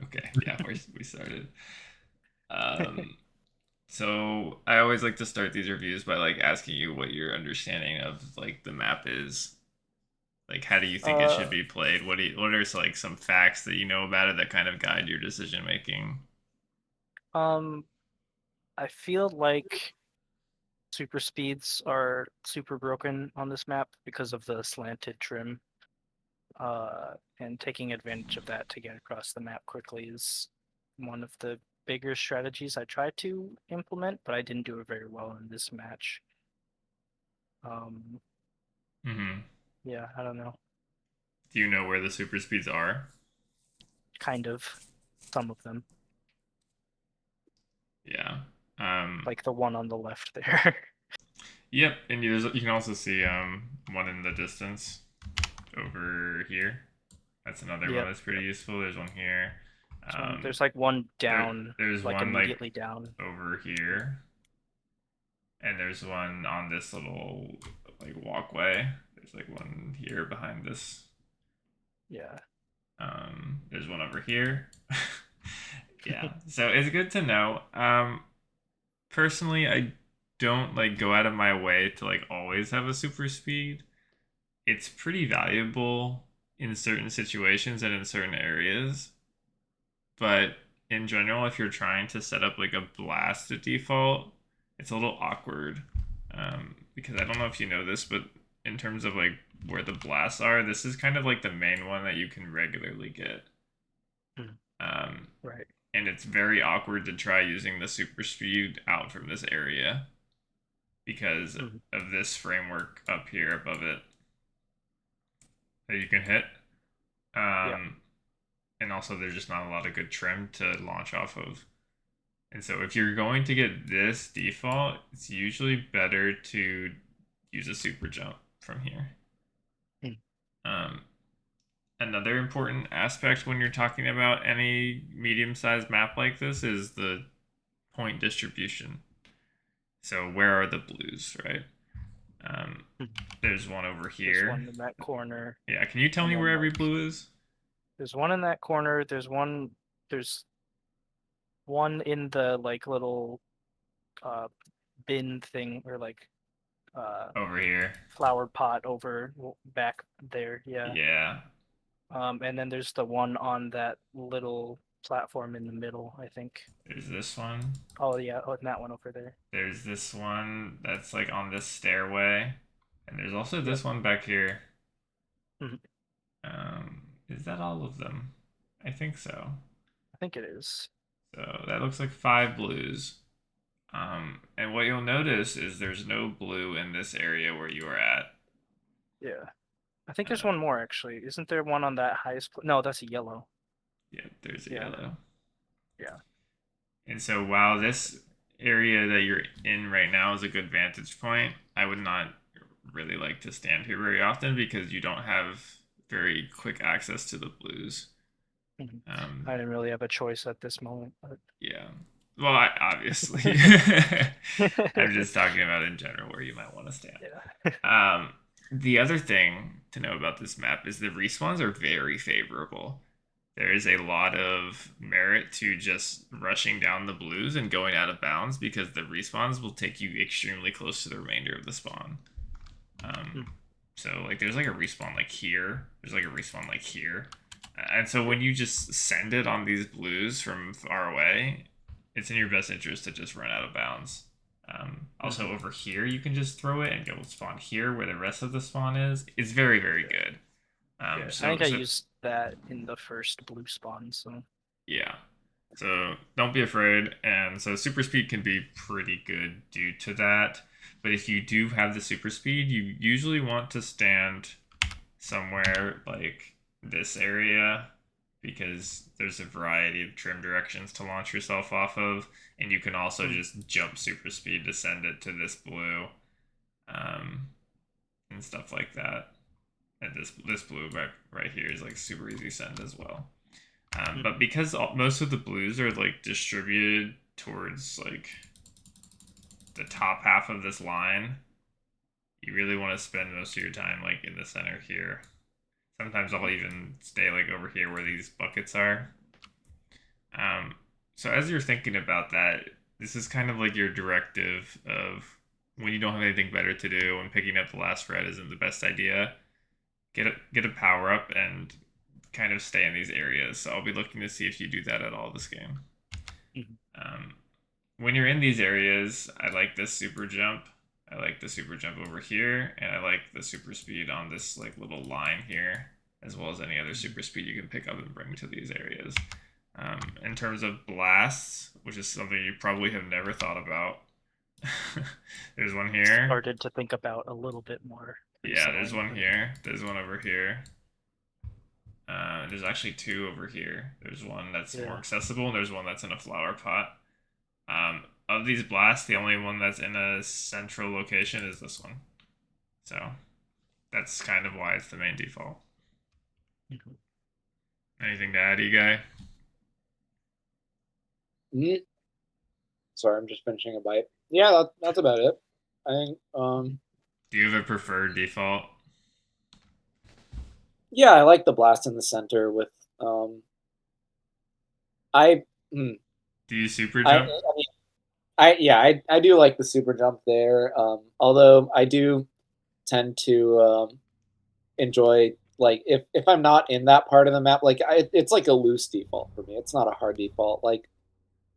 Okay, yeah, we started. Um, so I always like to start these reviews by like asking you what your understanding of like the map is. Like, how do you think it should Uh, be played? What are like some facts that you know about it that kind of guide your decision making? um, I feel like super speeds are super broken on this map because of the slanted trim. And taking advantage of that to get across the map quickly is one of the bigger strategies I tried to implement, but I didn't do it very well in this match. Um, Mm-hmm. yeah, I don't know. Do you know where the super speeds are? Kind of some of them, Yeah. Um, like the one on the left there. yep, and you can also see one in the distance over here. That's another one Yep, that's pretty yep. useful. There's one here. So Um, there's like one down, there's like one like immediately down. over here, and there's one on this little like walkway. There's like one here behind this. Yeah. There's one over here. Yeah, so it's good to know. Personally, I don't like go out of my way to like always have a super speed. It's pretty valuable in certain situations and in certain areas, but in general, if you're trying to set up like a blast at default, it's a little awkward. Because I don't know if you know this, but in terms of like where the blasts are, this is kind of like the main one that you can regularly get. Mm, Um, right. and it's very awkward to try using the super speed out from this area because Mm, of this framework up here above it that you can hit. yeah. Um, and also, there's just not a lot of good trim to launch off of. And so, if you're going to get this default, it's usually better to use a super jump from here. Mm, Um, Another important aspect when you're talking about any medium sized map like this is the point distribution. So, where are the blues, right? Um, mm. there's one over There's here. one in that corner, Yeah, can you tell and me where then every like blue is? there's one in that corner. There's one in the like little uh bin thing or like uh Over here. flower pot over back there. Yeah. Yeah, And then there's the one on that little platform in the middle, I think. there's this one. Oh yeah, oh, and that one over there. There's this one that's like on this stairway. And there's also Yep. this one back here. Mhm. Is that all of them? I think so. I think it is. So that looks like five blues. And what you'll notice is there's no blue in this area where you are at. Yeah. I think there's Uh, one more actually. Isn't there one on that highest No, that's a yellow. yeah, there's a Yeah. yellow. Yeah. And so while this area that you're in right now is a good vantage point, I would not really like to stand here very often because you don't have very quick access to the blues. Mhm. Um, I didn't really have a choice at this moment, but yeah. Well, obviously, I'm just talking about in general where you might want to stand. yeah. Um, the other thing to know about this map is the respawns are very favorable. There is a lot of merit to just rushing down the blues and going out of bounds because the respawns will take you extremely close to the remainder of the spawn. Um, Mm, so like there's like a respawn like here. There's like a respawn like here. And so yeah. when you just send it on these blues from far away, it's in your best interest to just run out of bounds. Also Mhm. over here, you can just throw it and go spawn here where the rest of the spawn is. It's very, very Yeah. good. Yeah. I So think I so used that in the first blue spawn, so yeah. So don't be afraid. And so super speed can be pretty good due to that. But if you do have the super speed, you usually want to stand somewhere like this area because there's a variety of trim directions to launch yourself off of. And you can also mm, just jump super speed to send it to this blue um, and stuff like that. And this blue right here is like super easy send as well. But mhm. because most of the blues are like distributed towards like the top half of this line, you really want to spend most of your time like in the center here. Sometimes I'll even stay like over here where these buckets are. Um, so as you're thinking about that, this is kind of like your directive of when you don't have anything better to do and picking up the last red isn't the best idea. Get a power up and kind of stay in these areas. So I'll be looking to see if you do that at all this game. Mhm. Um, when you're in these areas, I like this super jump. I like the super jump over here, and I like the super speed on this like little line here, as well as any other super speed you can pick up and bring to these areas. In terms of blasts, which is something you probably have never thought about, there's one here. Started to think about a little bit more Yeah, there's recently. one here. There's one over here. There's actually two over here. There's one that's more Yeah. accessible, and there's one that's in a flower pot. Of these blasts, the only one that's in a central location is this one. So that's kind of why it's the main default. Mhm. Anything to add, you guy? Mhm. Sorry, I'm just finishing a bite. Yeah, that's about it. I think. Do you have a preferred default? Yeah, I like the blast in the center with. I. Hmm, Do you super I jump? mean, I do like the super jump there. Although I do tend to enjoy like if I'm not in that part of the map, like it's like a loose default for me. It's not a hard default. Like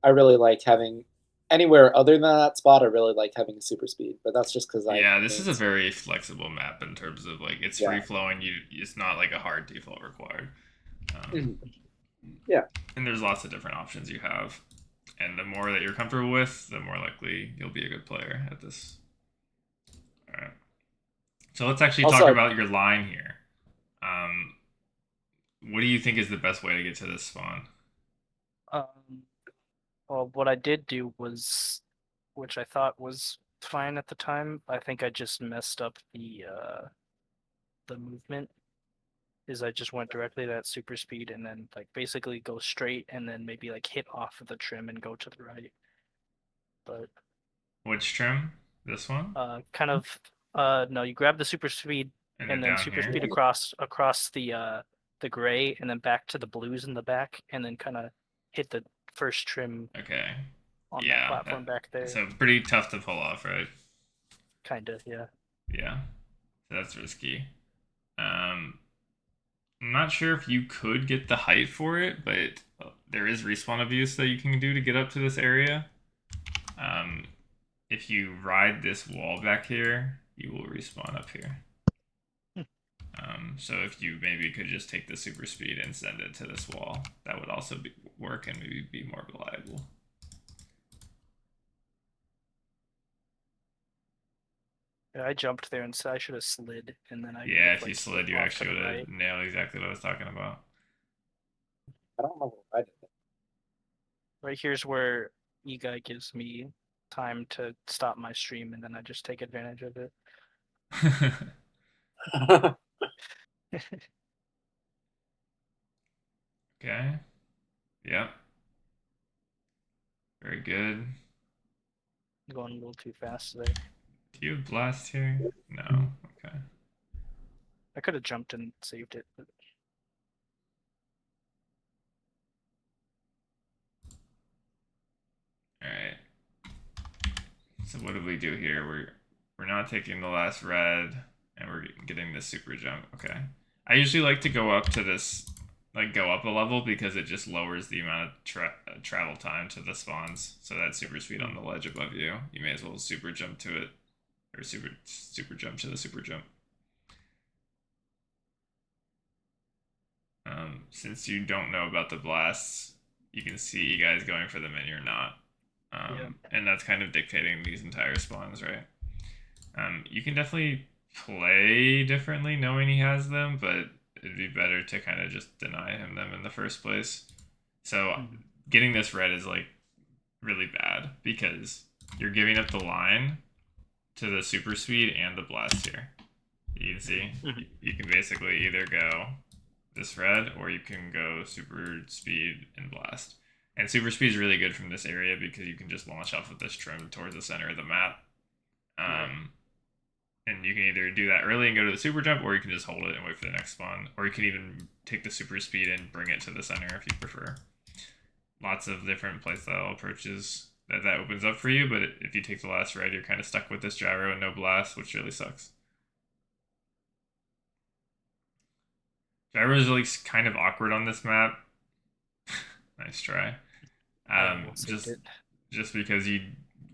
I really like having anywhere other than that spot. I really like having super speed, but that's just because I Yeah, this is main. a very flexible map in terms of like it's Yeah. free flowing. It's not like a hard default required. Um, Mhm. Yeah. and there's lots of different options you have, and the more that you're comfortable with, the more likely you'll be a good player at this. All right. So let's actually talk Also, about your line here. Um, what do you think is the best way to get to this spawn? Um, well, what I did do was, which I thought was fine at the time. I think I just messed up the movement. Is I just went directly to that super speed and then like basically go straight and then maybe like hit off of the trim and go to the right. But Which trim? This one? kind of no, you grab the super speed And then and then down super here? speed across the gray and then back to the blues in the back and then kind of hit the first trim Okay. on that Yeah. platform back there. So pretty tough to pull off, right? Kind of, yeah. Yeah. So that's risky. I'm not sure if you could get the height for it, but there is respawn abuse that you can do to get up to this area. Um, if you ride this wall back here, you will respawn up here. So if you maybe could just take the super speed and send it to this wall, that would also work and maybe be more reliable. Yeah, I jumped there and said I should have slid, and then I would Yeah, have if you like slid, you off to actually the would right. have nailed exactly what I was talking about. I don't know what I did. Right here's where Eguy gives me time to stop my stream, and then I just take advantage of it. Okay. Yep. Very good. Going a little too fast there. Do you have blast here? No. Okay. I could have jumped and saved it, but All right. So what did we do here? We're not taking the last red, and we're getting this super jump. Okay. I usually like to go up to this, like go up a level because it just lowers the amount of travel time to the spawns. So that super speed on the ledge above you, you may as well super jump to it, or super jump to the super jump. Since you don't know about the blasts, you can see you guys going for them and you're not. yeah. And that's kind of dictating these entire spawns, right? You can definitely play differently knowing he has them, but it'd be better to kind of just deny him them in the first place. So getting this red is like really bad because you're giving up the line to the super speed and the blast here. You can see you can basically either go this red or you can go super speed and blast. And super speed is really good from this area because you can just launch off of this trim towards the center of the map. And And you can either do that early and go to the super jump, or you can just hold it and wait for the next spawn. Or you can even take the super speed and bring it to the center if you prefer. Lots of different playstyle approaches that opens up for you, but if you take the last red, you're kind of stuck with this gyro and no blast, which really sucks. Gyro is like kind of awkward on this map. Nice try. Just because you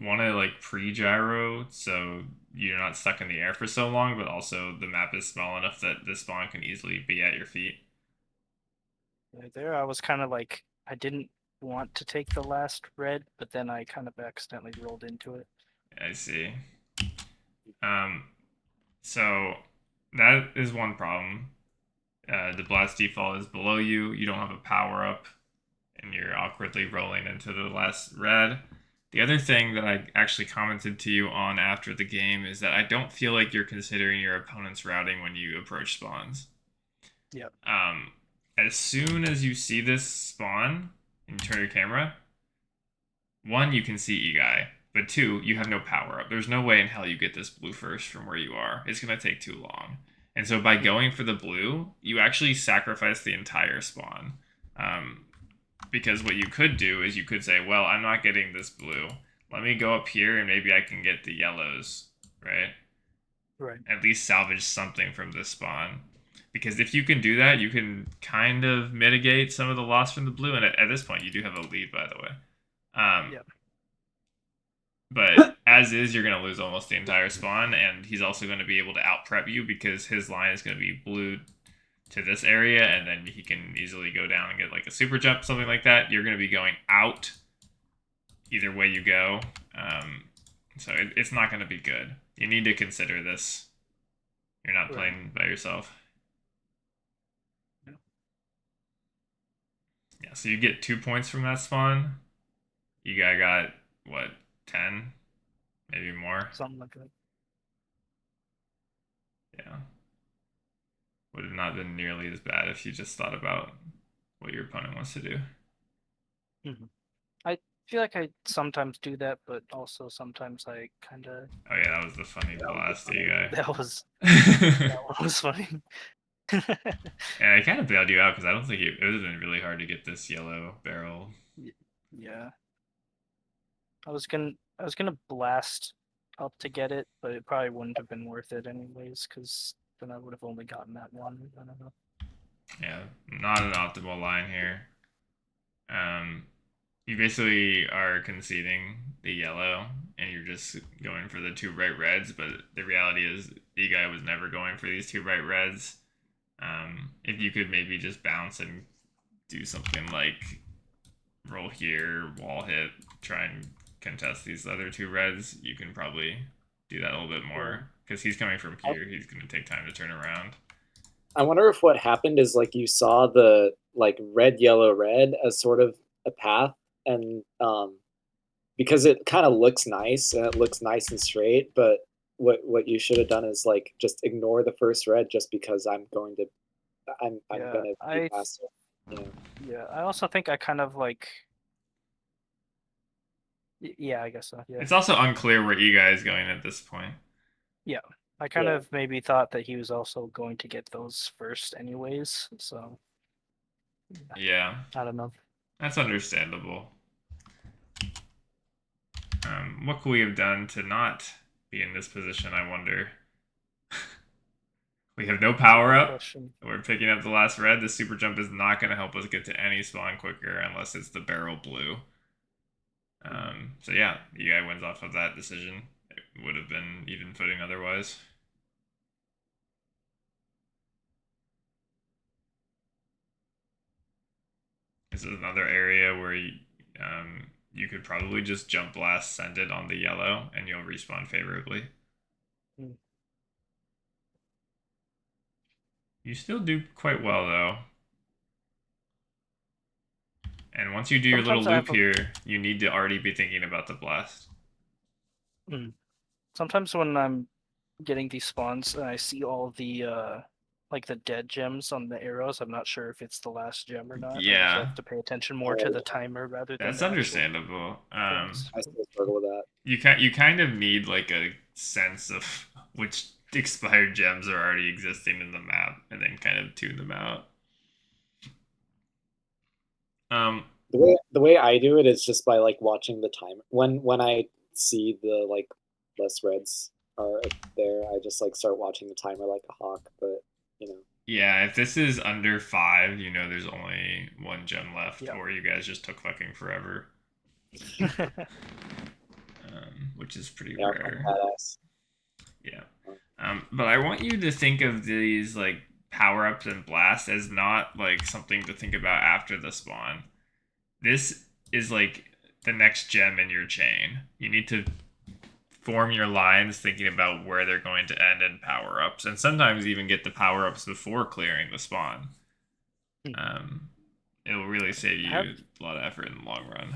want to like pre-gyro so you're not stuck in the air for so long, but also the map is small enough that the spawn can easily be at your feet. Right there, I was kind of like, I didn't want to take the last red, but then I kind of accidentally rolled into it. I see. So that is one problem. The blast default is below you. You don't have a power up, and you're awkwardly rolling into the last red. The other thing that I actually commented to you on after the game is that I don't feel like you're considering your opponent's routing when you approach spawns. Yep. As soon as you see this spawn and you turn your camera, one, you can see Eguy, but two, you have no power up. There's no way in hell you get this blue first from where you are. It's going to take too long. And so by going for the blue, you actually sacrifice the entire spawn. Because what you could do is you could say, well, I'm not getting this blue. Let me go up here and maybe I can get the yellows, right? Right. At least salvage something from this spawn. Because if you can do that, you can kind of mitigate some of the loss from the blue. And at this point, you do have a lead, by the way. Yep. But as is, you're going to lose almost the entire spawn. And he's also going to be able to out-prep you because his line is going to be blue to this area, and then he can easily go down and get like a super jump, something like that. You're going to be going out either way you go. So it's not going to be good. You need to consider this. You're not playing by yourself. Yeah, so you get 2 points from that spawn. You got, what, 10? Maybe more? Something like that. Yeah. Would have not been nearly as bad if you just thought about what your opponent wants to do. Mm-hmm. I feel like I sometimes do that, but also sometimes I kind of... Oh yeah, that was the funny blast Eguy. That was funny. Yeah, I kind of bailed you out because I don't think it would have been really hard to get this yellow barrel. Yeah. I was gonna blast up to get it, but it probably wouldn't have been worth it anyways, because then I would have only gotten that one. I don't know. Yeah, not an optimal line here. You basically are conceding the yellow, and you're just going for the 2 bright reds, but the reality is the guy was never going for these 2 bright reds. If you could maybe just bounce and do something like roll here, wall hit, try and contest these other 2 reds, you can probably do that a little bit more. Because he's coming from here, he's going to take time to turn around. I wonder if what happened is like you saw the like red, yellow, red as sort of a path, and because it kind of looks nice and it looks nice and straight, but what you should have done is like just ignore the first red just because I'm gonna be faster. Yeah, I also think I kind of like... Yeah, I guess so. Yeah. It's also unclear where Eguy is going at this point. Yeah, I kind of maybe thought that he was also going to get those first anyways, so... Yeah. I don't know. That's understandable. What could we have done to not be in this position, I wonder? We have no power up. We're picking up the last red. The super jump is not going to help us get to any spawn quicker unless it's the barrel blue. So yeah, the guy wins off of that decision. It would have been even footing otherwise. This is another area where you could probably just jump blast, send it on the yellow, and you'll respawn favorably. You still do quite well, though. And once you do your little loop here, you need to already be thinking about the blast. Sometimes when I'm getting these spawns and I see all the like the dead gems on the arrows, I'm not sure if it's the last gem or not. Yeah. I have to pay attention more to the timer rather than... That's understandable. I still struggle with that. You kind of need like a sense of which expired gems are already existing in the map, and then kind of tune them out. The way I do it is just by like watching the timer. When I see the like less reds are there, I just like start watching the timer like a hawk. But you know, Yeah, if this is under 5, you know there's only 1 gem left, Yep. or you guys just took fucking forever. Which is pretty yeah, I'm rare. badass. Yeah. But I want you to think of these like power-ups and blasts as not like something to think about after the spawn. This is like the next gem in your chain. You need to form your lines thinking about where they're going to end in power-ups, and sometimes even get the power-ups before clearing the spawn. It will really save you a lot of effort in the long run.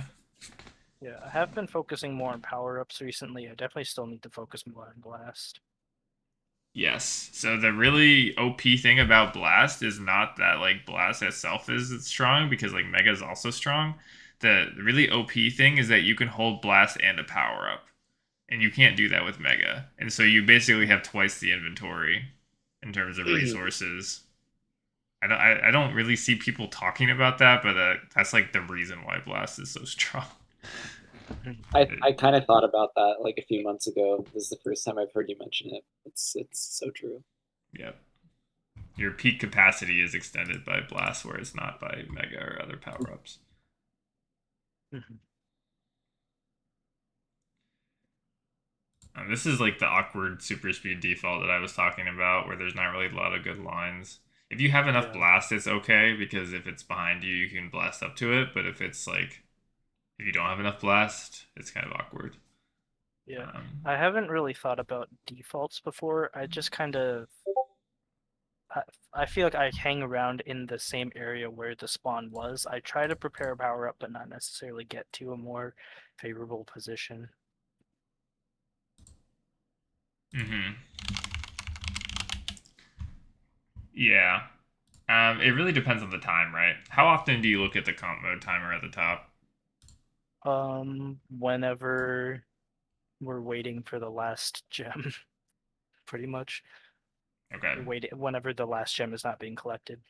Yeah, I have been focusing more on power-ups recently. I definitely still need to focus more on blast. Yes. So the really OP thing about Blast is not that like Blast itself is strong, because like Mega is also strong. The really OP thing is that you can hold Blast and a power up, and you can't do that with Mega. And so you basically have twice the inventory in terms of resources. I don't really see people talking about that, but that's like the reason why Blast is so strong. I kind of thought about that like a few months ago. This is the first time I've heard you mention it. It's so true. Yep. Your peak capacity is extended by Blast, where it's not by Mega or other power ups. This is like the awkward super speed default that I was talking about, where there's not really a lot of good lines. If you have enough blast, it's okay, because if it's behind you, you can blast up to it. But if it's like, if you don't have enough blast, it's kind of awkward. Yeah, I haven't really thought about defaults before. I just kind of, I feel like I hang around in the same area where the spawn was. I try to prepare a power up, but not necessarily get to a more favorable position. Yeah. It really depends on the time, right? How often do you look at the comp mode timer at the top? Whenever we're waiting for the last gem, pretty much. Okay. Whenever the last gem is not being collected.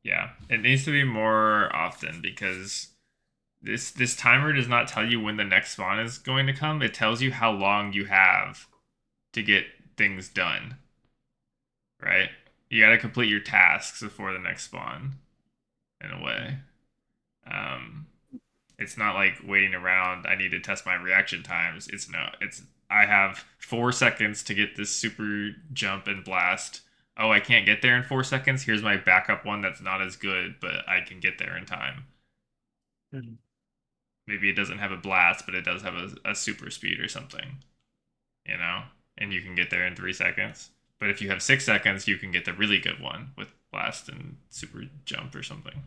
Yeah, it needs to be more often, because this timer does not tell you when the next spawn is going to come. It tells you how long you have to get things done. Right? You got to complete your tasks before the next spawn, in a way. It's not like waiting around. I need to test my reaction times. It's I have 4 seconds to get this super jump and blast. Oh, I can't get there in 4 seconds. Here's my backup one that's not as good, but I can get there in time. Maybe it doesn't have a blast, but it does have a super speed or something, you know? And you can get there in 3 seconds. But if you have 6 seconds, you can get the really good one with blast and super jump or something.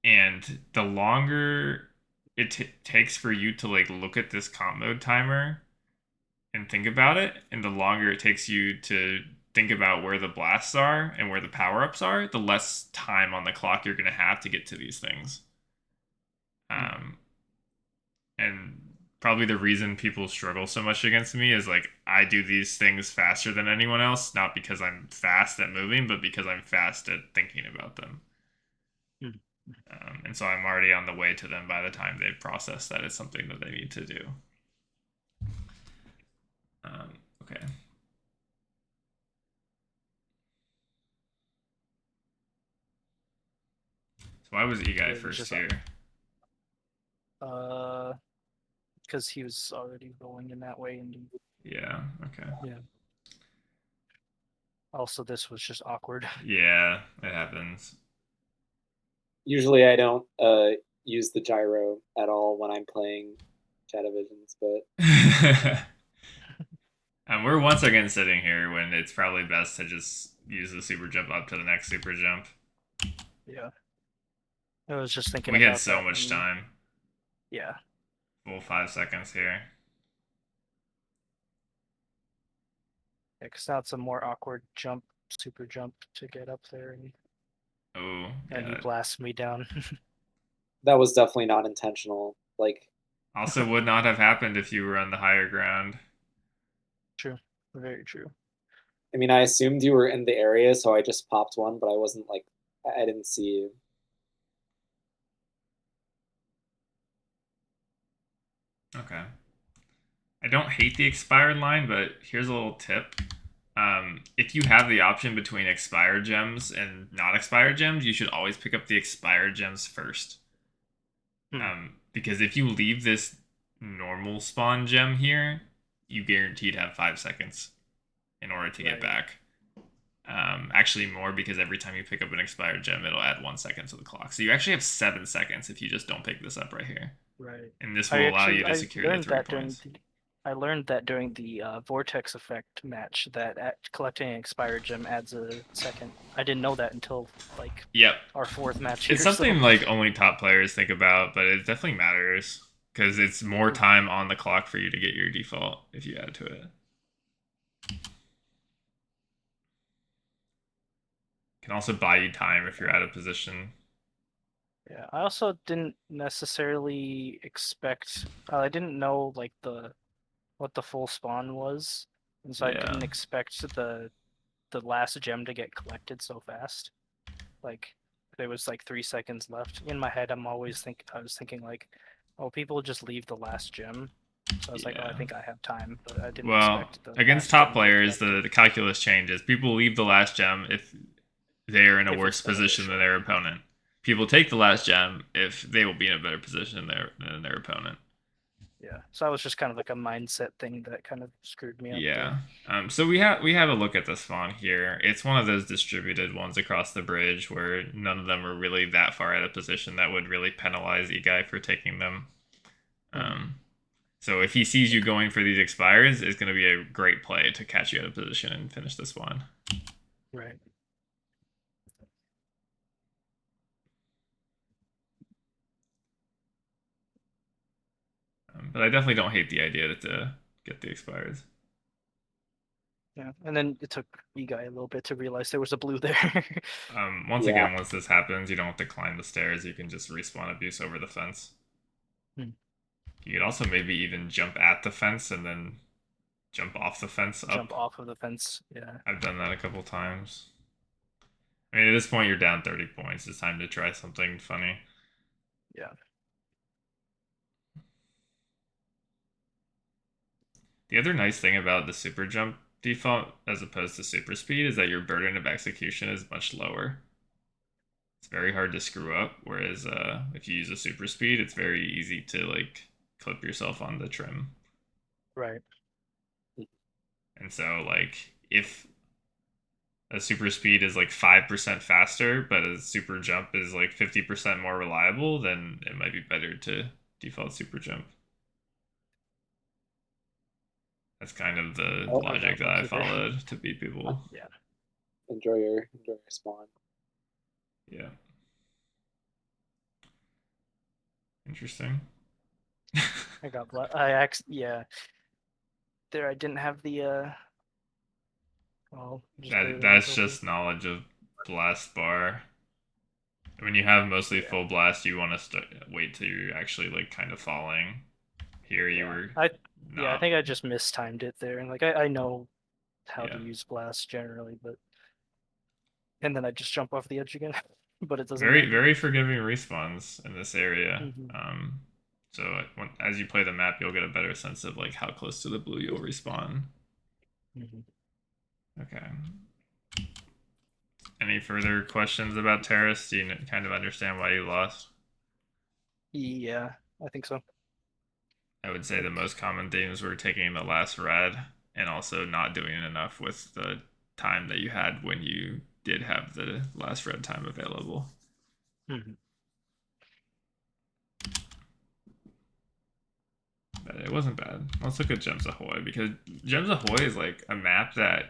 And the longer it takes for you to like look at this comp mode timer and think about it, and the longer it takes you to think about where the blasts are and where the power ups are, the less time on the clock you're going to have to get to these things. And probably the reason people struggle so much against me is like, I do these things faster than anyone else, not because I'm fast at moving, but because I'm fast at thinking about them. And so I'm already on the way to them by the time they've processed that it's something that they need to do. Okay. So why was E-Guy first here? Because he was already rolling in that way. And yeah, okay. Yeah. Also, this was just awkward. Yeah, it happens. Usually I don't use the gyro at all when I'm playing Shadow Visions, but we're once again sitting here when it's probably best to just use the super jump up to the next super jump. Yeah. I was just thinking we had so much time. Yeah. Full 5 seconds here. Yeah, because now it's a more awkward jump, super jump to get up there, and he blasts me down. That was definitely not intentional. Like, Also, would not have happened if you were on the higher ground. True. Very true. I mean, I assumed you were in the area, so I just popped one, but I wasn't like I didn't see you. Okay. I don't hate the expired line, but here's a little tip. If you have the option between expired gems and not expired gems, you should always pick up the expired gems first. Because if you leave this normal spawn gem here, you guaranteed have 5 seconds in order to get back. Actually more, because every time you pick up an expired gem, it'll add 1 second to the clock. So you actually have 7 seconds if you just don't pick this up right here. Right. And this will allow you to secure the 3 points. I learned that during the Vortex Effect match that collecting an expired gem adds a second. I didn't know that until like our 4th match here. It's something like only top players think about, but it definitely matters because it's more time on the clock for you to get your default if you add to it. Can also buy you time if you're out of position. Yeah, I also didn't necessarily expect. I didn't know like what the full spawn was, and so I didn't expect the last gem to get collected so fast. Like there was like 3 seconds left. In my head, I was thinking like, oh, people just leave the last gem. So I was like, oh, I think I have time, but I didn't expect the against top players, the calculus changes. People leave the last gem if they are in a worse position than their opponent. People take the last gem if they will be in a better position than their opponent. Yeah, so that was just kind of like a mindset thing that kind of screwed me up. Yeah. So we have a look at the spawn here. It's one of those distributed ones across the bridge where none of them are really that far out of position that would really penalize E-Guy for taking them. So if he sees you going for these expires, it's going to be a great play to catch you out of position and finish the spawn. Right. But I definitely don't hate the idea to get the expires. Yeah, and then it took E-Guy a little bit to realize there was a blue there. Once again, once this happens, you don't have to climb the stairs. You can just respawn abuse over the fence. You could also maybe even jump at the fence and then jump off the fence up. Jump off of the fence, yeah. I've done that a couple times. I mean, at this point, you're down 30 points. It's time to try something funny. Yeah. The other nice thing about the super jump default as opposed to super speed is that your burden of execution is much lower. It's very hard to screw up, whereas if you use a super speed, it's very easy to like clip yourself on the trim. Right. And so like if a super speed is like 5% faster, but a super jump is like 50% more reliable, then it might be better to default super jump. That's kind of the logic that I followed to beat people. Yeah. Enjoy your spawn. Yeah. Interesting. I got yeah. There I didn't have the that's just knowledge of blast bar. When you have mostly full blast, you want to wait till you're actually like kind of falling. Here you were. I think I just mistimed it there, and like I know how to use blast generally, but and then I just jump off the edge again, but it doesn't. Very forgiving respawns in this area. So as you play the map, you'll get a better sense of like how close to the blue you'll respawn. Okay. Any further questions about Terrace? Do you kind of understand why you lost? Yeah, I think so. I would say the most common themes were taking the last red and also not doing enough with the time that you had when you did have the last red time available. But it wasn't bad. Let's look at Gems Ahoy, because Gems Ahoy is like a map that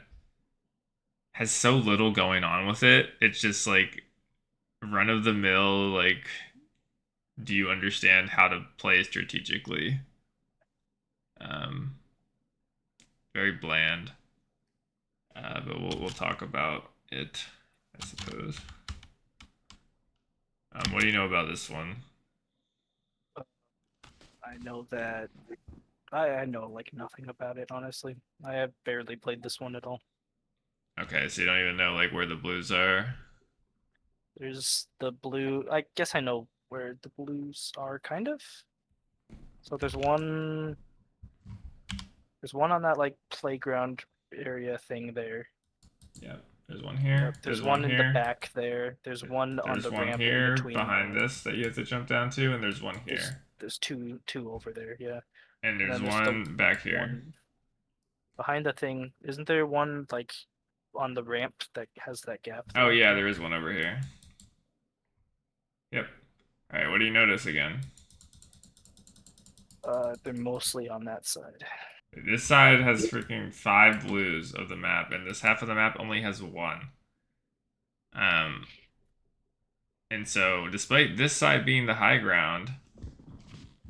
has so little going on with it. It's just like run of the mill, like, do you understand how to play strategically? Very bland. But we'll talk about it, I suppose. What do you know about this one? I know that I know like nothing about it, honestly. I have barely played this one at all. Okay, so you don't even know like where the blues are. There's the blue. I guess I know where the blues are, kind of. So there's one. There's one on that like playground area thing there. Yep. There's one here. Yep. There's one one in the here. back there. There's one on There's the one ramp in here between. behind this that you have to jump down to, and there's one There's here. there's two over there. Yeah. And there's then there's one back here. One behind the thing. Isn't there one like on the ramp that has that gap Oh there? yeah, there is one over here. Yep. All right, what do you notice again? They're mostly on that side. This side has freaking 5 blues of the map, and this half of the map only has 1. And so despite this side being the high ground,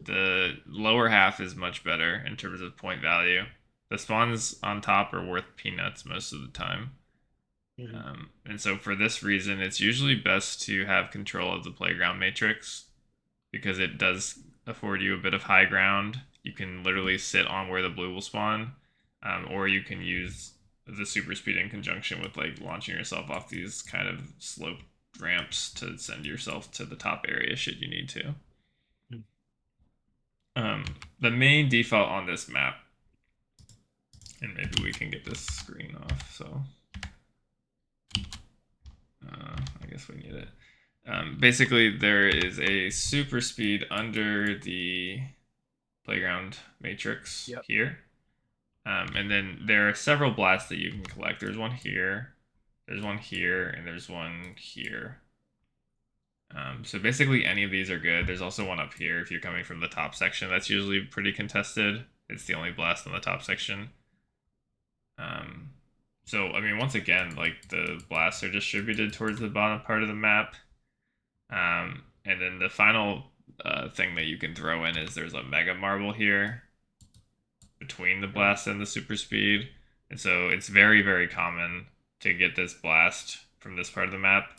the lower half is much better in terms of point value. The spawns on top are worth peanuts most of the time. And so for this reason, it's usually best to have control of the playground matrix because it does afford you a bit of high ground. You can literally sit on where the blue will spawn, or you can use the super speed in conjunction with like launching yourself off these kind of slope ramps to send yourself to the top area should you need to. The main default on this map, and maybe we can get this screen off, so I guess we need it. Basically, there is a super speed under the playground matrix here. And then there are several blasts that you can collect. There's one here, there's one here, and there's one here. So basically any of these are good. There's also one up here if you're coming from the top section. That's usually pretty contested. It's the only blast in the top section. So, I mean, once again, like the blasts are distributed towards the bottom part of the map. And then the final thing that you can throw in is there's a mega marble here between the blast and the super speed. And so it's very, very common to get this blast from this part of the map,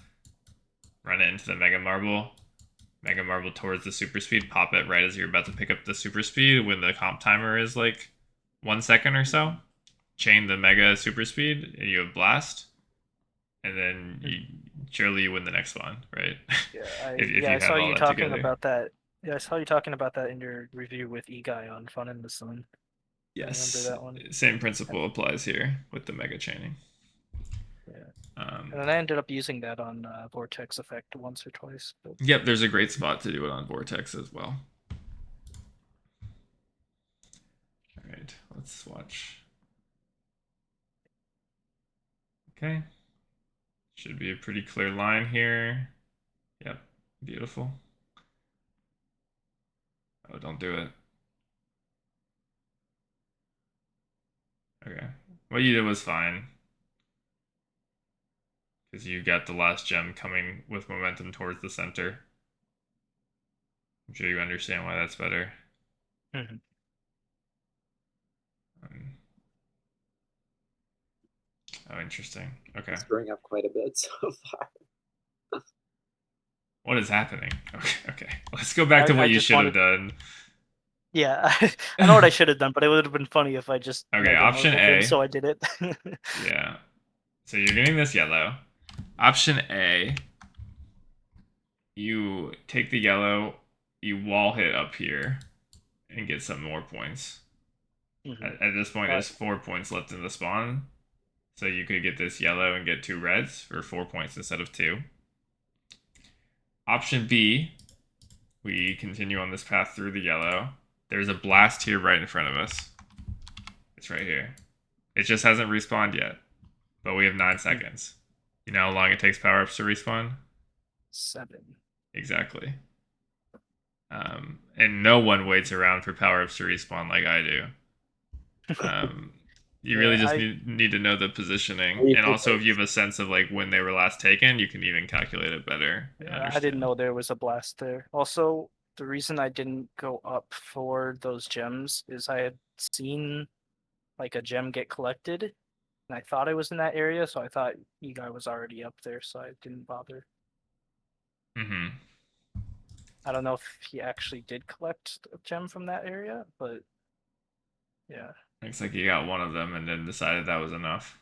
run it into the mega marble towards the super speed, pop it right as you're about to pick up the super speed when the comp timer is like 1 second or so. Chain the mega super speed and you have blast, and then surely you win the next one, right? Yeah, I saw you talking about that. Yeah, I saw you talking about that in your review with E-Guy on Fun in the Sun. Yes, I remember that one. Same principle applies here with the mega chaining. Yeah. And then I ended up using that on Vortex Effect once or twice. But... Yep, there's a great spot to do it on Vortex as well. All right, let's watch. Okay. Should be a pretty clear line here. Yep, beautiful. Oh, don't do it. Okay. What you did was fine. Because you got the last gem coming with momentum towards the center. I'm sure you understand why that's better. Oh, interesting. Okay. It's bringing up quite a bit so far. What is happening? Okay. Let's go back to what you should have done. Yeah, I know what I should have done, but it would have been funny if I just... Okay, option A. So I did it. Yeah. So you're getting this yellow. Option A, you take the yellow, you wall hit up here, and get some more points. At this point, there's 4 points left in the spawn. So you could get this yellow and get 2 reds for 4 points instead of 2. Option B, we continue on this path through the yellow. There's a blast here right in front of us. It's right here. It just hasn't respawned yet, but we have 9 seconds. You know how long it takes power-ups to respawn? 7. Exactly. And no one waits around for power-ups to respawn like I do. You really just need to know the positioning, and also if you have a sense of like when they were last taken, you can even calculate it better. Yeah, I didn't know there was a blast there. Also, the reason I didn't go up for those gems is I had seen like a gem get collected, and I thought I was in that area, so I thought you guy was already up there, so I didn't bother. I don't know if he actually did collect a gem from that area, but yeah, Looks like you got one of them and then decided that was enough.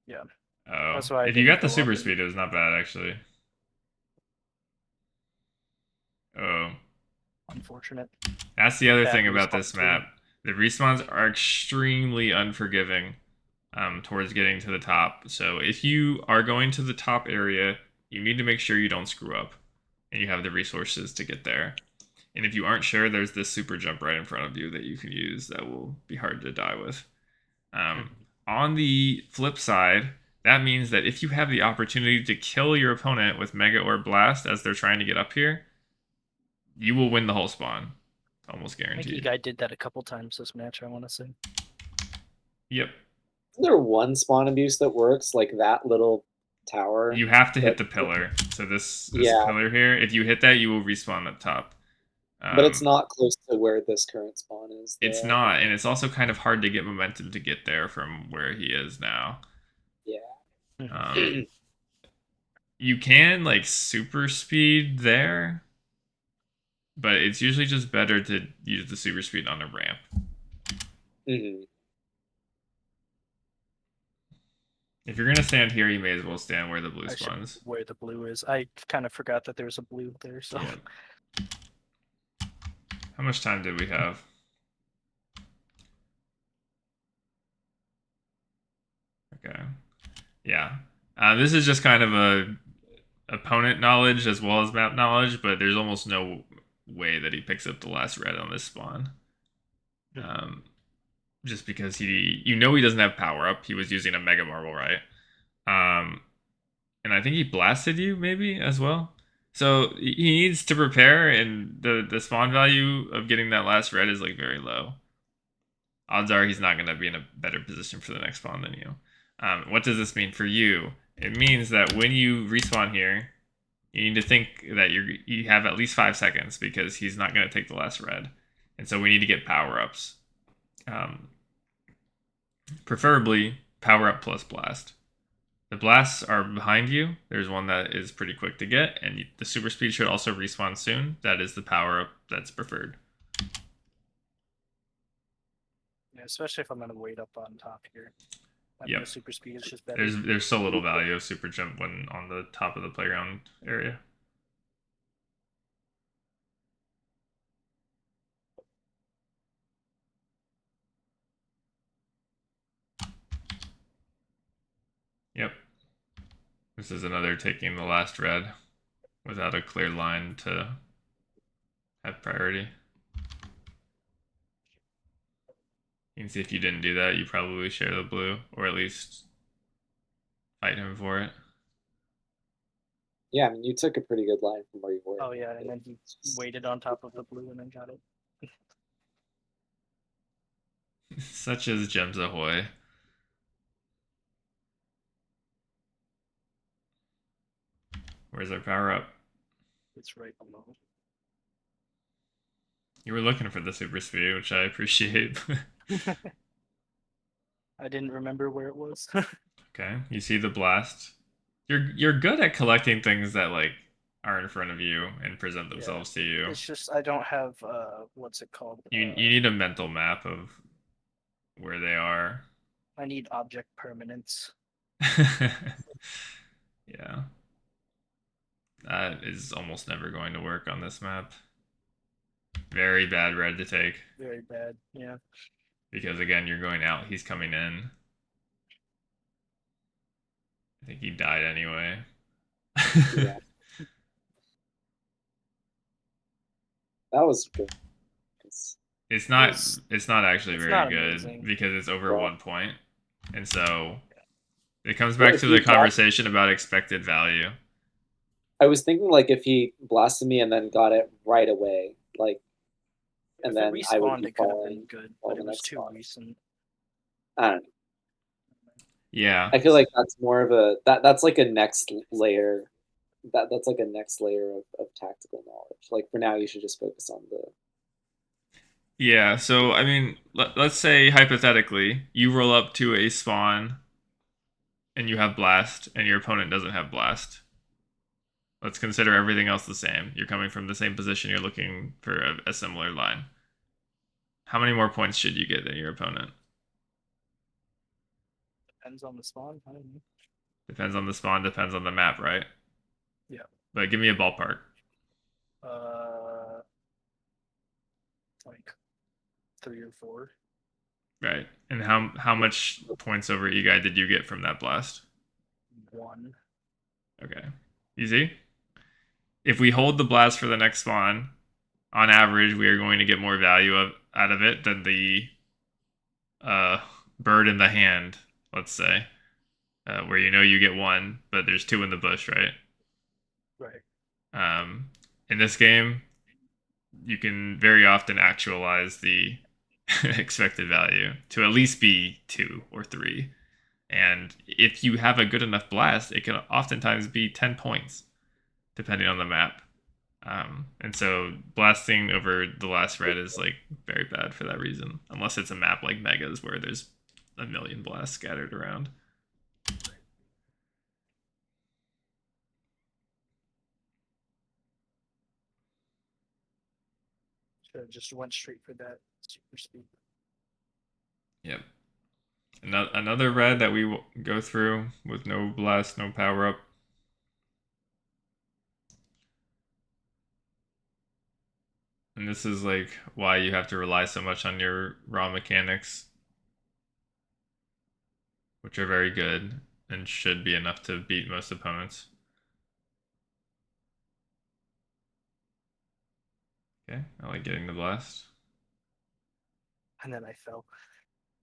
yeah. Oh, That's why I if you didn't got the go up super and- speed, it was not bad actually. Oh, Unfortunate. that's the other Bad thing about respawn this too. map. The respawns are extremely unforgiving towards getting to the top. So if you are going to the top area, you need to make sure you don't screw up and you have the resources to get there. And if you aren't sure, there's this super jump right in front of you that you can use that will be hard to die with. On the flip side, that means that if you have the opportunity to kill your opponent with Mega or Blast as they're trying to get up here, you will win the whole spawn. Almost I think guaranteed. Guy did that a couple times this match, I want to say. Yep. Is there one spawn abuse that works, like that little tower? You have to hit that- the pillar. So this Yeah. pillar here, if you hit that, you will respawn up top. But it's not close to where this current spawn is. It's not, and it's also kind of hard to get momentum to get there from where he is now. Yeah. You can like super speed there, but it's usually just better to use the super speed on a ramp. Mhm. If you're gonna stand here, you may as well stand where the blue I should- spawns. Where the blue is. I kind of forgot that there was a blue there, so. Yeah. How much time did we have? Okay. Yeah. This is just kind of a opponent knowledge as well as map knowledge, but there's almost no way that he picks up the last red on this spawn. Just because he doesn't have power up. He was using a Mega Marble, right? And I think he blasted you maybe as well. So he needs to prepare, and the spawn value of getting that last red is like very low. Odds are he's not going to be in a better position for the next spawn than you. What does this mean for you? It means that when you respawn here, you need to think that you have at least 5 seconds because he's not going to take the last red. And so we need to get power-ups. Preferably power-up plus blast. The blasts are behind you. There's one that is pretty quick to get, and the super speed should also respawn soon. That is the power-up that's preferred. Yeah, especially if I'm gonna wait up on top here. Yep. The super speed is just better. There's so little value of super jump when on the top of the playground area. Yep. This is another taking the last red without a clear line to have priority. You can see if you didn't do that, you probably share the blue, or at least fight him for it. Yeah, I mean, you took a pretty good line from where you were. Oh yeah, and then he waited on top of the blue and then got it. Such as Gems Ahoy. Where's our power up? It's right below. You were looking for the super speed, which I appreciate. I didn't remember where it was. Okay, you see the blast. You're good at collecting things that like are in front of you and present themselves to you. It's just I don't have what's it called? You need a mental map of where they are. I need object permanence. Yeah. That is almost never going to work on this map. Very bad red to take. Very bad, yeah. Because again, you're going out, he's coming in. I think he died anyway. Yeah. That was good. It's not actually it's very not good amazing. because it's over Well, 1 point. And so it comes back if to he the conversation about expected value. I was thinking like if he blasted me and then got it right away, like, and If then it I would respawned, be it could have falling been good, on but the it was next too spawn. recent. I don't know. Yeah. I feel like that's more of a that's like a next layer. That's like a next layer of tactical knowledge. Like for now, you should just focus on the. Yeah, so I mean, let's say hypothetically, you roll up to a spawn and you have blast and your opponent doesn't have blast. let's consider everything else the same. You're coming from the same position. You're looking for a similar line. How many more points should you get than your opponent? Depends on the spawn. I don't know. Depends on the spawn. Depends on the map, right? Yeah. But give me a ballpark. Like 3 or 4. Right. And how much points over Eguy did you get from that blast? 1. Okay. Easy. If we hold the blast for the next spawn, on average, we are going to get more value out of it than the bird in the hand, let's say, where you get 1, but there's 2 in the bush, right? Right. In this game, you can very often actualize the expected value to at least be 2 or 3. And if you have a good enough blast, it can oftentimes be 10 points, depending on the map. And so blasting over the last red is like very bad for that reason, unless it's a map like Megas where there's a million blasts scattered around. Should have just went straight for that super speed. Yep. Another red that we will go through with no blast, no power up. And this is like why you have to rely so much on your raw mechanics, which are very good and should be enough to beat most opponents. Okay, I like getting the blast. And then I fell.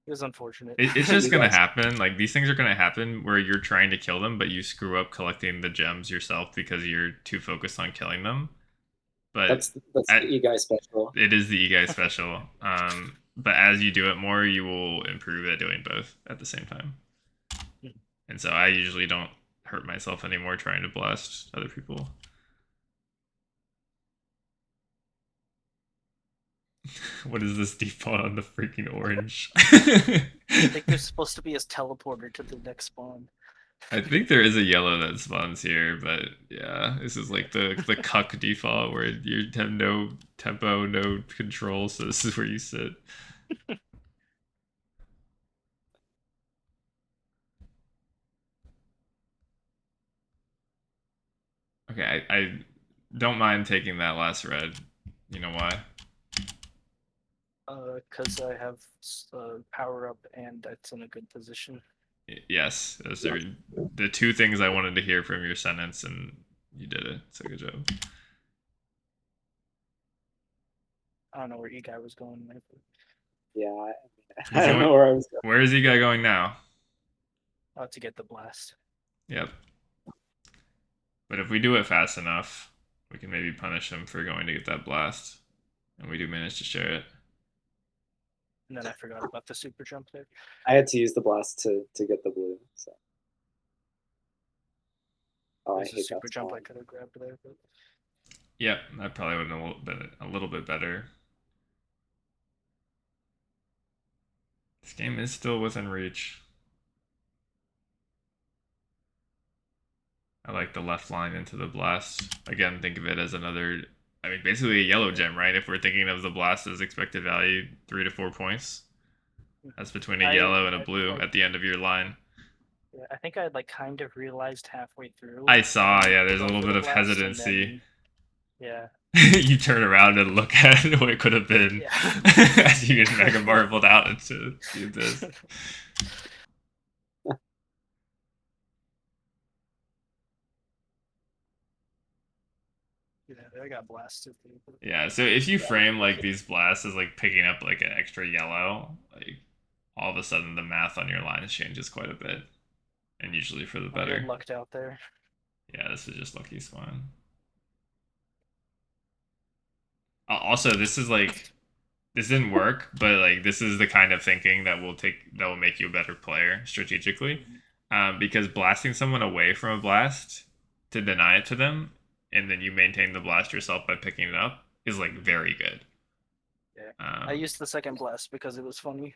It was unfortunate. It's just gonna happen. Like, these things are gonna happen where you're trying to kill them, but you screw up collecting the gems yourself because you're too focused on killing them. But That's the Eguy special. It is the Eguy special. But as you do it more, you will improve at doing both at the same time. And so I usually don't hurt myself anymore trying to blast other people. What is this default on the freaking orange? I think there's supposed to be a teleporter to the next spawn. I think there is a yellow that spawns here, but yeah, this is like the cuck default where you have no tempo, no control, so this is where you sit. Okay, I don't mind taking that last red. You know why? Because I have power up and it's in a good position. Yes, those are the 2 things I wanted to hear from your sentence, and you did it. So good job. I don't know where Eguy was going there. Yeah, I don't know where I was going. Where is Eguy going now? To get the blast. Yep. But if we do it fast enough, we can maybe punish him for going to get that blast. And we do manage to share it. And then I forgot about the super jump there. I had to use the blast to get the blue. So. Oh, There's I hate a super that jump spawn. I could have grabbed there. But... Yep, that probably would have been a little bit better. This game is still within reach. I like the left line into the blast. Again, think of it as another, I mean, basically a yellow gem, right? If we're thinking of the blast as expected value, 3 to 4 points. That's between a yellow and a blue at the end of your line. Yeah, I think I like kind of realized halfway through. I saw, yeah, there's a little bit of hesitancy. Yeah. You turn around and look at what it could have been as you get mega marveled out into the abyss. Yeah, I got blasted. Yeah, so if you frame like these blasts as like picking up like an extra yellow, like all of a sudden the math on your lines changes quite a bit, and usually for the better. I lucked out there. Yeah, this is just lucky spawn. Also, this is like, this didn't work, but like this is the kind of thinking that will make you a better player strategically, because blasting someone away from a blast to deny it to them, and then you maintain the blast yourself by picking it up is like very good. Yeah, I used the second blast because it was funny.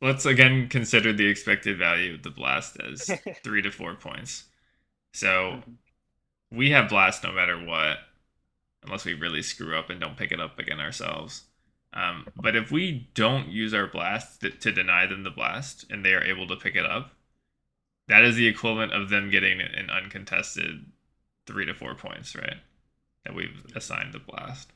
Let's again consider the expected value of the blast as 3 to 4 points. So we have blast no matter what, unless we really screw up and don't pick it up again ourselves. But if we don't use our blast to deny them the blast and they are able to pick it up, that is the equivalent of them getting an uncontested 3 to 4 points, right? That we've assigned the blast.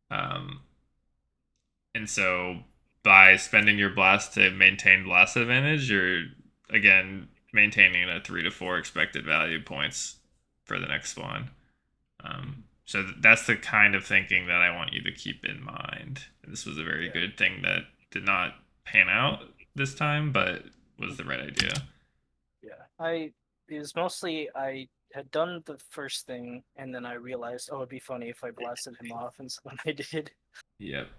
And so by spending your blast to maintain blast advantage, you're again maintaining a 3 to 4 expected value points for the next spawn. So that's the kind of thinking that I want you to keep in mind. This was a very good thing that did not pan out this time, but was the right idea. Yeah, it was mostly I had done the first thing, and then I realized, oh, it'd be funny if I blasted him off, and so when I did, Yep.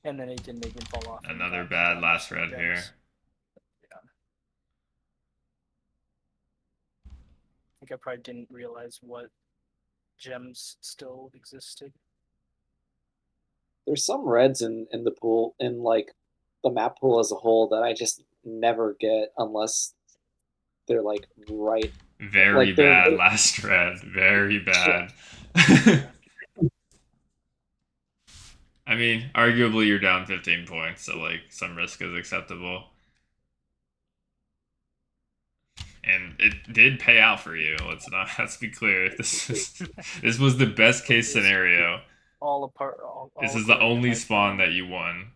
and then it didn't make him fall off. Another bad last red here. Yeah. I think I probably didn't realize what gems still existed. There's some reds in the pool, in like the map pool as a whole, that I just never get unless they're like right. Very like bad last red. Very bad. I mean, arguably you're down 15 points, so like some risk is acceptable. And it did pay out for you. Let's be clear. This was the best case scenario. All apart. This is the only spawn that you won.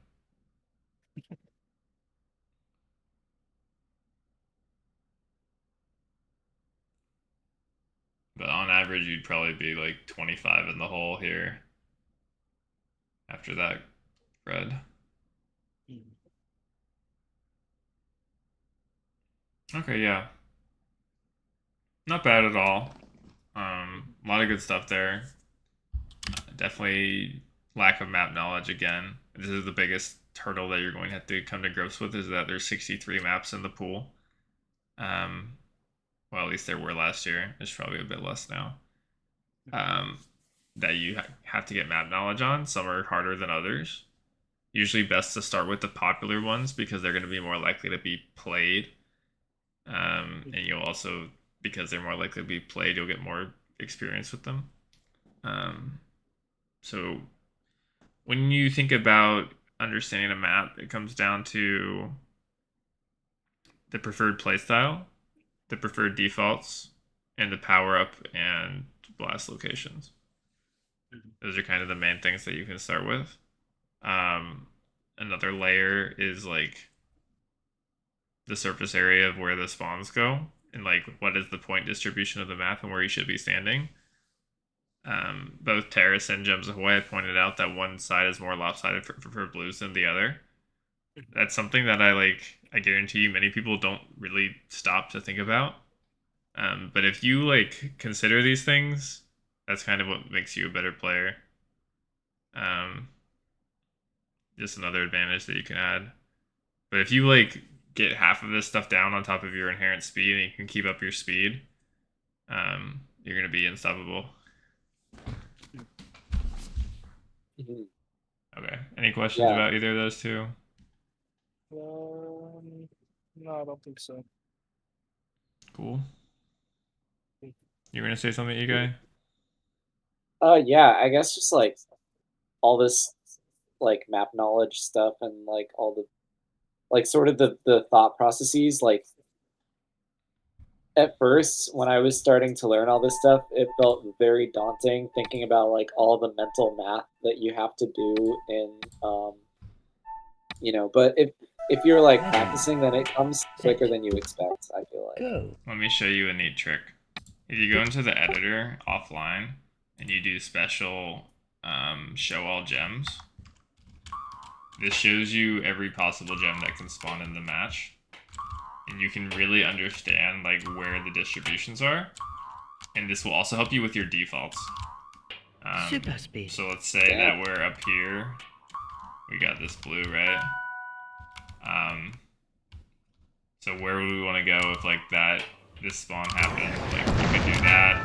But on average, you'd probably be like 25 in the hole here. After that, red. Okay, yeah. Not bad at all. A lot of good stuff there. Definitely lack of map knowledge again. This is the biggest hurdle that you're going to have to come to grips with, is that there's 63 maps in the pool. Well, at least there were last year. There's probably a bit less now. That you have to get map knowledge on. Some are harder than others. Usually best to start with the popular ones because they're going to be more likely to be played. And you'll also, because they're more likely to be played, you'll get more experience with them. So when you think about understanding a map, it comes down to the preferred playstyle, the preferred defaults, and the power up and blast locations. Those are kind of the main things that you can start with. Another layer is like the surface area of where the spawns go, and like what is the point distribution of the map and where you should be standing. Both Terrace and Gems Ahoy pointed out that one side is more lopsided for blues than the other. That's something that I guarantee you many people don't really stop to think about. But if you like consider these things, that's kind of what makes you a better player. Just another advantage that you can add. But if you like get half of this stuff down on top of your inherent speed and you can keep up your speed, you're going to be unstoppable. Okay. Any questions about either of those two? No, I don't think so. Cool. You're going to say something, Igai? Yeah, I guess just like all this like map knowledge stuff and like all the like sort of the thought processes, like at first when I was starting to learn all this stuff, it felt very daunting thinking about like all the mental math that you have to do in but if you're like practicing, then it comes quicker than you expect, I feel like. Let me show you a neat trick. If you go into the editor offline and you do special show all gems, this shows you every possible gem that can spawn in the match. And you can really understand like where the distributions are. And this will also help you with your defaults. Super speed. So let's say that we're up here. We got this blue, right? So where would we want to go if like this spawn happened? Like you could do that,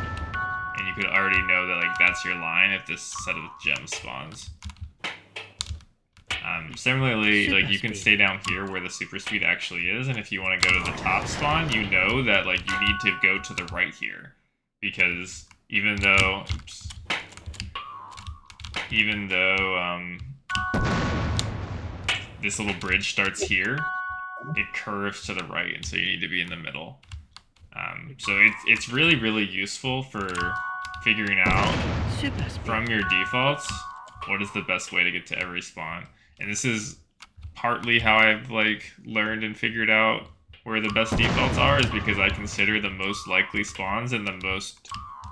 and you could already know that like that's your line if this set of gems spawns. Similarly, like you can stay down here where the super speed actually is, and if you want to go to the top spawn, you know that like you need to go to the right here, because even though, this little bridge starts here, it curves to the right, and so you need to be in the middle. So it's really, really useful for figuring out Super speed. from your defaults what is the best way to get to every spawn. And this is partly how I've like learned and figured out where the best defaults are, is because I consider the most likely spawns and the most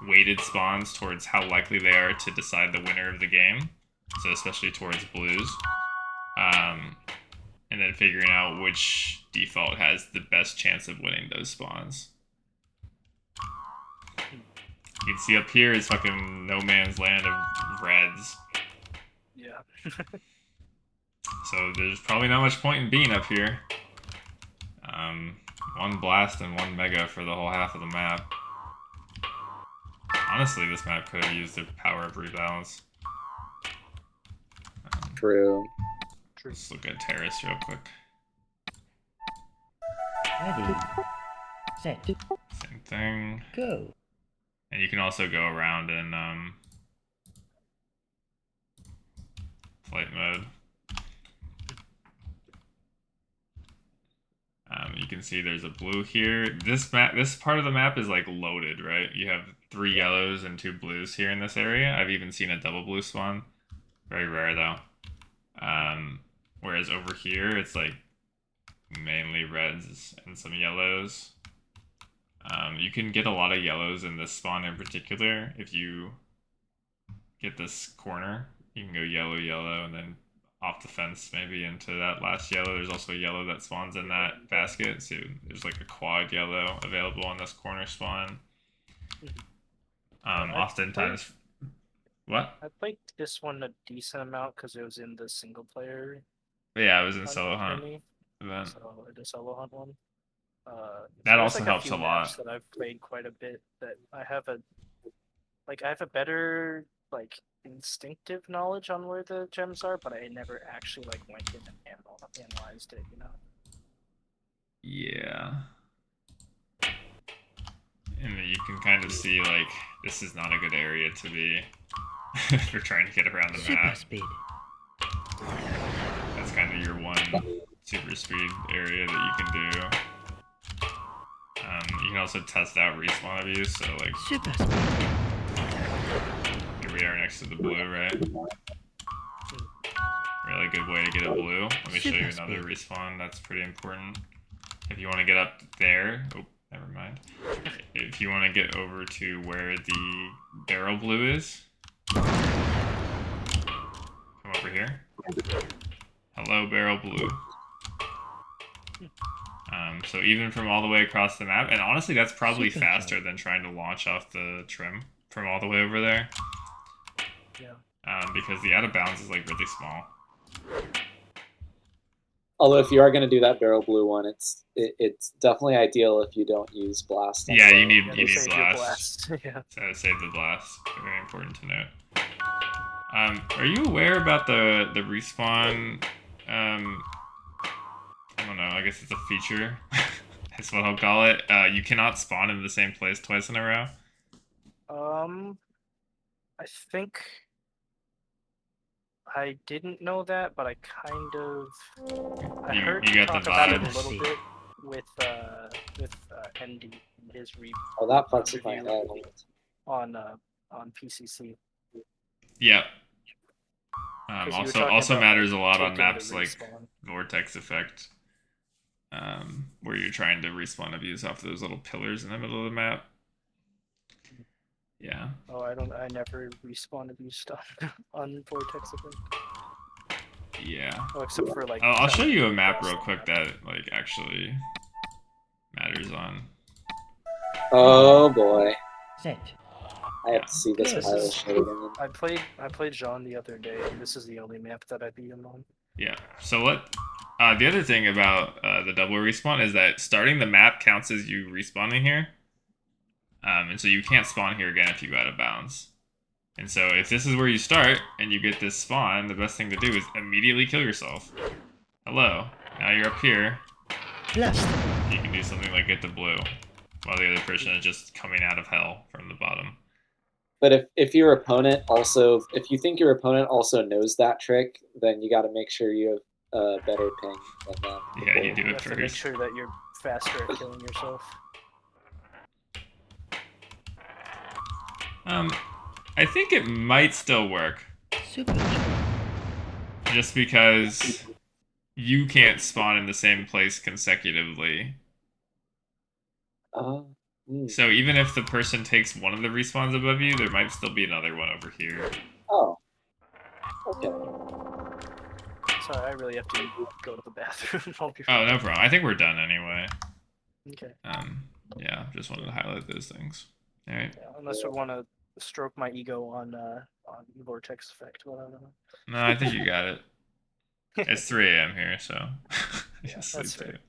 weighted spawns towards how likely they are to decide the winner of the game. So especially towards blues. And then figuring out which default has the best chance of winning those spawns. You can see up here is fucking no man's land of reds. Yeah. So there's probably not much point in being up here. One blast and one mega for the whole half of the map. Honestly, this map could have used the power of rebalance. True. Let's look at Terrace real quick. Ready. Set. Same thing. Go. And you can also go around in flight mode. You can see there's a blue here. This part of the map is like loaded, right? You have 3 yellows and 2 blues here in this area. I've even seen a double blue spawn. Very rare though. Whereas over here, it's like mainly reds and some yellows. You can get a lot of yellows in this spawn in particular. If you get this corner, you can go yellow, yellow, and then off the fence maybe into that last yellow. There's also yellow that spawns in that basket. So there's like a quad yellow available on this corner spawn. Oftentimes... What? I played this one a decent amount because it was in the single player. But yeah, I was in hunt solo hunt for me, event. So the solo hunt one. That there's, also like, helps few a lot. maps that I've played quite a bit. That I have a better like instinctive knowledge on where the gems are, but I never actually like went in and analyzed it. You know. Yeah. And then you can kind of see like this is not a good area to be for trying to get around the Super map. speed. That's kind of your one super speed area that you can do. You can also test out respawn abuse, so like Super speed. here we are next to the blue, right? Really good way to get a blue. Let me show you Super another speed. respawn that's pretty important. If you want to get up there, oh, never mind. If you want to get over to where the barrel blue is, come over here. Hello, barrel blue. So even from all the way across the map, and honestly, that's probably Super faster jump. than trying to launch off the trim from all the way over there. Yeah. Because the out of bounds is like really small. Although if you are going to do that barrel blue one, it's definitely ideal if you don't use blast. on Yeah, the- you need Save your blast. yeah. So save the blast. Very important to note. Are you aware about the respawn? I don't know. I guess it's a feature. That's what I'll call it. You cannot spawn in the same place twice in a row. I think I didn't know that, but I kind of I You- heard you got talk the about it a vibes. little bit with Andy and his Oh, that fucks with my review head. on PCC. Yep. 'Cause you were Also talking about, matters a lot on taking the maps like respawn. Vortex Effect, where you're trying to respawn abuse off those little pillars in the middle of the map. Yeah. Oh, I never respawn abuse stuff on Vortex Effect. Yeah. Oh, except for like. I'll show you a map blast real quick that like actually matters on. Oh boy, Set. I have to see this This pilot is- shit again. I played Jean the other day, and this is the only map that I beat him on. Yeah. So what? The other thing about the double respawn is that starting the map counts as you respawning here, and so you can't spawn here again if you go out of bounds. And so if this is where you start and you get this spawn, the best thing to do is immediately kill yourself. Hello. Now you're up here. Blast. You can do something like get the blue, while the other person is just coming out of hell from the bottom. But if your opponent also, if you think your opponent also knows that trick, then you got to make sure you have a better ping than them. Yeah, you before- do You it have to make first. sure that you're faster at killing yourself. I think it might still work, Super jump. just because you can't spawn in the same place consecutively. Uh, So even if the person takes one of the respawns above you, there might still be another one over here. Oh. Okay. Sorry, I really have to go to the bathroom. I'll be Oh, right no back. problem. I think we're done anyway. Okay. Yeah, just wanted to highlight those things. All right. Yeah, unless we want to stroke my ego on vortex effect, but I don't know. No, I think you got it. It's 3 a.m. here, so Yeah, just that's sleep fair. tight.